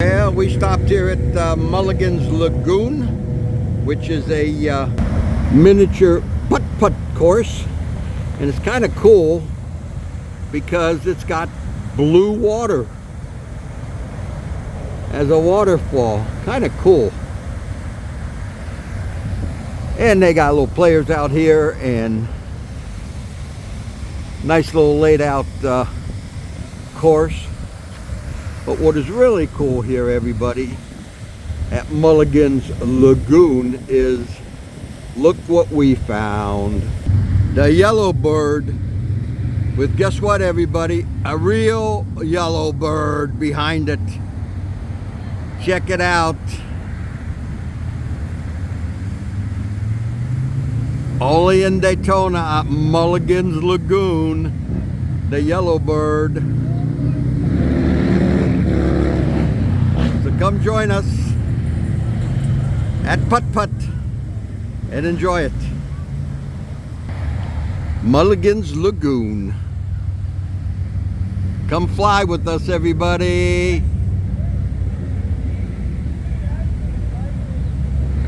Well, we stopped here at Mulligan's Lagoon, which is a miniature putt-putt course, and it's kind of cool because it's got blue water as a waterfall. Kind of cool. And they got little players out here and nice little laid out course. But what is really cool here, everybody, at Mulligan's Lagoon is, look what we found. The yellowbird with, guess what, everybody? A real yellowbird behind it. Check it out. Only in Daytona at Mulligan's Lagoon, the yellowbird. Come join us at Putt Putt and enjoy it. Mulligan's Lagoon. Come fly with us, everybody.